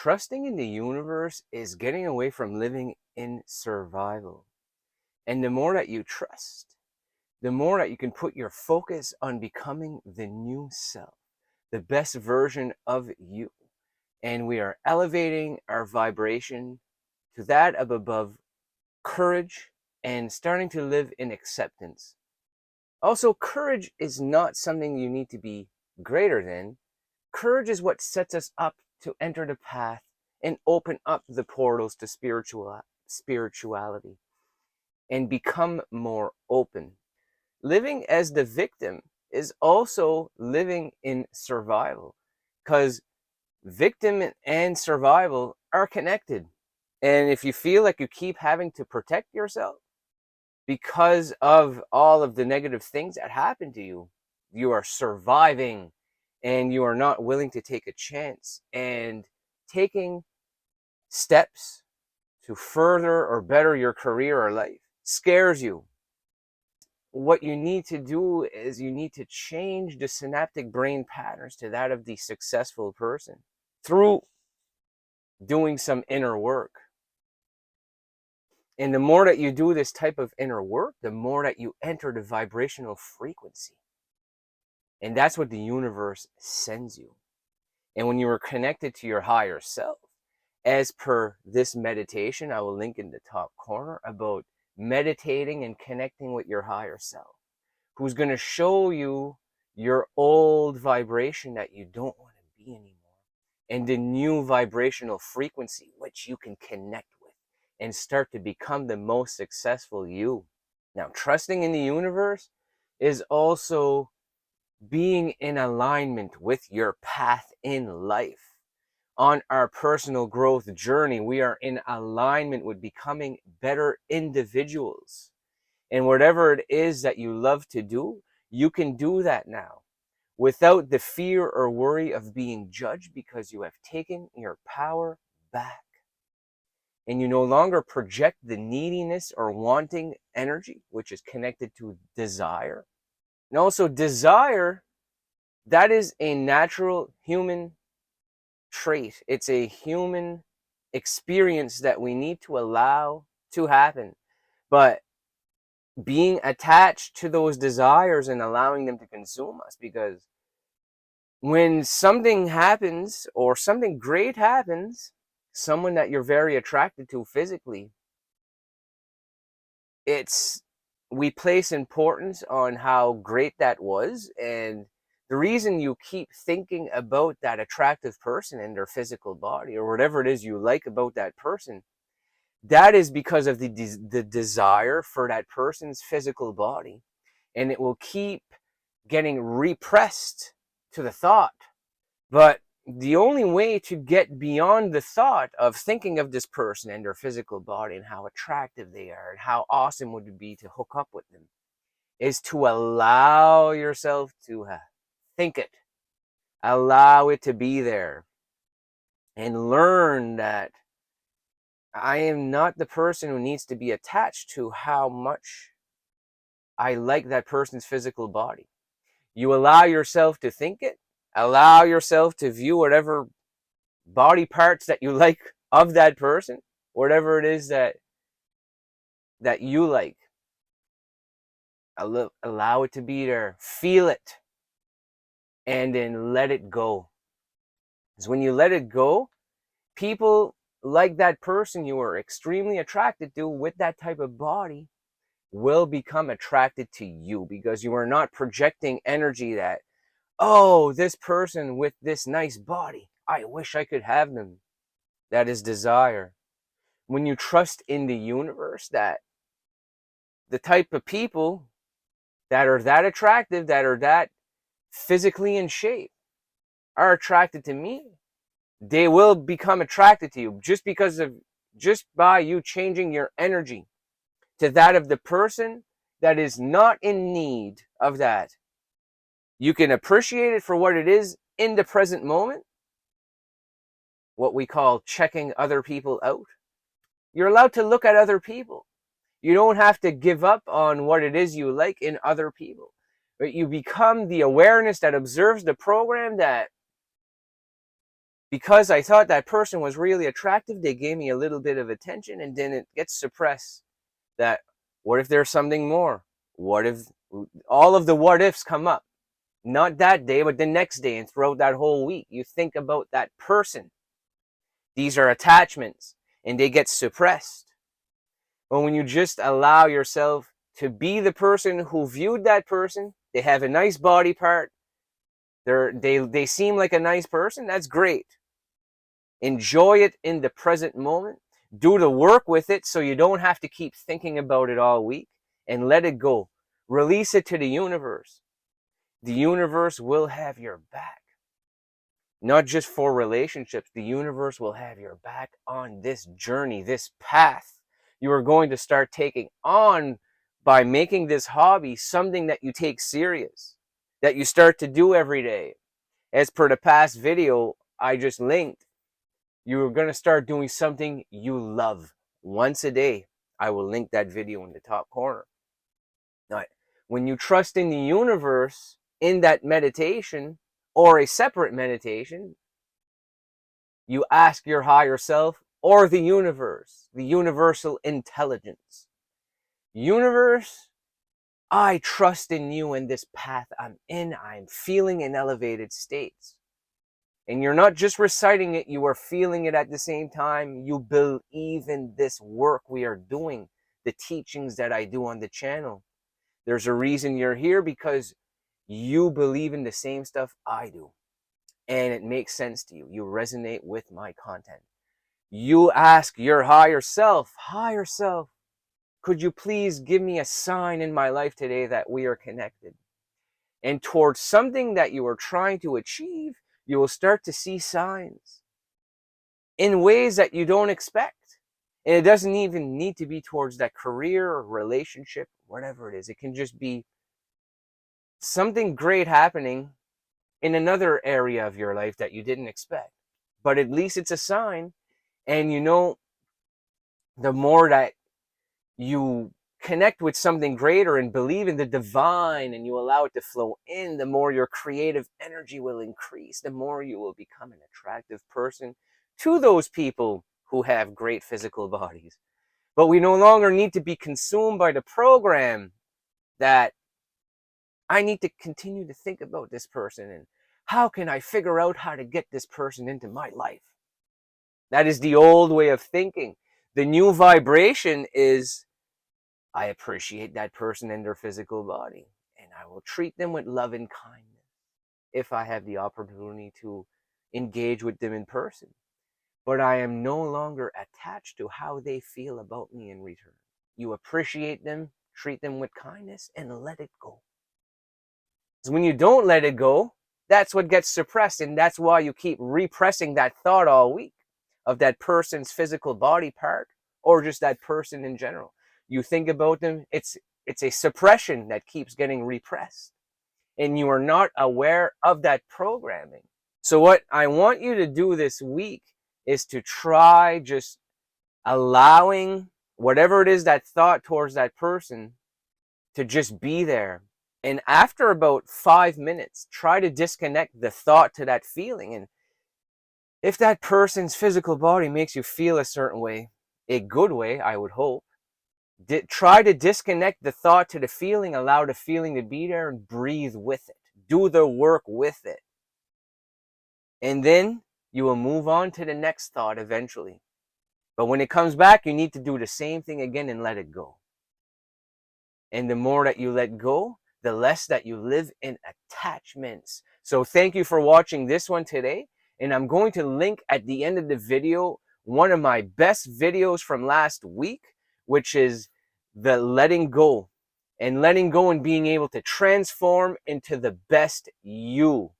Trusting in the universe is getting away from living in survival. And the more that you trust, the more that you can put your focus on becoming the new self, the best version of you. And we are elevating our vibration to that of above courage and starting to live in acceptance. Also, courage is not something you need to be greater than. Courage is what sets us up to enter the path and open up the portals to spirituality and become more open. Living as the victim is also living in survival, because victim and survival are connected. And if you feel like you keep having to protect yourself because of all of the negative things that happen to you, you are surviving and you are not willing to take a chance and taking steps to further or better your career or life scares you. What you need to do is you need to change the synaptic brain patterns to that of the successful person through doing some inner work. And the more that you do this type of inner work, the more that you enter the vibrational frequency. And that's what the universe sends you. And when you are connected to your higher self, as per this meditation, I will link in the top corner about meditating and connecting with your higher self, who's going to show you your old vibration that you don't want to be anymore, and the new vibrational frequency which you can connect with and start to become the most successful you. Now, trusting in the universe is also being in alignment with your path in life. On our personal growth journey, we are in alignment with becoming better individuals. And whatever it is that you love to do, you can do that now without the fear or worry of being judged, because you have taken your power back. And you no longer project the neediness or wanting energy, which is connected to desire. And also, desire, that is a natural human trait. It's a human experience that we need to allow to happen. But being attached to those desires and allowing them to consume us, because when something happens or something great happens, someone that you're very attracted to physically, we place importance on how great that was, and the reason you keep thinking about that attractive person and their physical body or whatever it is you like about that person, that is because of the desire for that person's physical body, and it will keep getting repressed to the thought. But the only way to get beyond the thought of thinking of this person and their physical body and how attractive they are and how awesome would it be to hook up with them is to allow yourself to think it, allow it to be there, and learn that I am not the person who needs to be attached to how much I like that person's physical body. You allow yourself to think it, allow yourself to view whatever body parts that you like of that person, whatever it is that you like. Allow it to be there, feel it, and then let it go. Because when you let it go, people like that person you are extremely attracted to with that type of body will become attracted to you, because you are not projecting energy that, oh, this person with this nice body, I wish I could have them. That is desire. When you trust in the universe that the type of people that are that attractive, that are that physically in shape, are attracted to me, they will become attracted to you just by you changing your energy to that of the person that is not in need of that. You can appreciate it for what it is in the present moment, what we call checking other people out. You're allowed to look at other people. You don't have to give up on what it is you like in other people. But you become the awareness that observes the program that Because I thought that person was really attractive, they gave me a little bit of attention, and then it gets suppressed. That, what if there's something more? What if all of the what ifs come up? Not that day, but the next day, and throughout that whole week, you think about that person. These are attachments, and they get suppressed. But when you just allow yourself to be the person who viewed that person, they have a nice body part, they seem like a nice person, that's great. Enjoy it in the present moment. Do the work with it so you don't have to keep thinking about it all week, and let it go. Release it to the universe. The universe will have your back. Not just for relationships, the universe will have your back on this journey, this path you are going to start taking on by making this hobby something that you take serious, that you start to do every day. As per the past video I just linked, you're going to start doing something you love once a day. I will link that video in the top corner. Now, when you trust in the universe in that meditation or a separate meditation, you ask your higher self or the universe, the universal intelligence. Universe, I trust in you and this path I'm in. I'm feeling in elevated states. And you're not just reciting it, you are feeling it at the same time. You believe in this work we are doing, the teachings that I do on the channel. There's a reason you're here, because you believe in the same stuff I do. And it makes sense to you. You resonate with my content. You ask your higher self, could you please give me a sign in my life today that we are connected? And towards something that you are trying to achieve, you will start to see signs in ways that you don't expect. And it doesn't even need to be towards that career or relationship, whatever it is. It can just be something great happening in another area of your life that you didn't expect. But at least it's a sign. And you know, the more that you connect with something greater and believe in the divine and you allow it to flow in, the more your creative energy will increase, the more you will become an attractive person to those people who have great physical bodies. But we no longer need to be consumed by the program that I need to continue to think about this person and how can I figure out how to get this person into my life. That is the old way of thinking. The new vibration is, I appreciate that person and their physical body, and I will treat them with love and kindness if I have the opportunity to engage with them in person. But I am no longer attached to how they feel about me in return. You appreciate them, treat them with kindness, and let it go. Because when you don't let it go, that's what gets suppressed, and that's why you keep repressing that thought all week of that person's physical body part or just that person in general. You think about them, it's a suppression that keeps getting repressed, and you are not aware of that programming. So what I want you to do this week is to try just allowing whatever it is, that thought towards that person, to just be there. And after about 5 minutes, try to disconnect the thought to that feeling. And if that person's physical body makes you feel a certain way, a good way, I would hope, try to disconnect the thought to the feeling, allow the feeling to be there, and breathe with it. Do the work with it. And then you will move on to the next thought eventually. But when it comes back, you need to do the same thing again and let it go. And the more that you let go, the less that you live in attachments. So thank you for watching this one today. And I'm going to link at the end of the video one of my best videos from last week, which is the letting go. And letting go and being able to transform into the best you.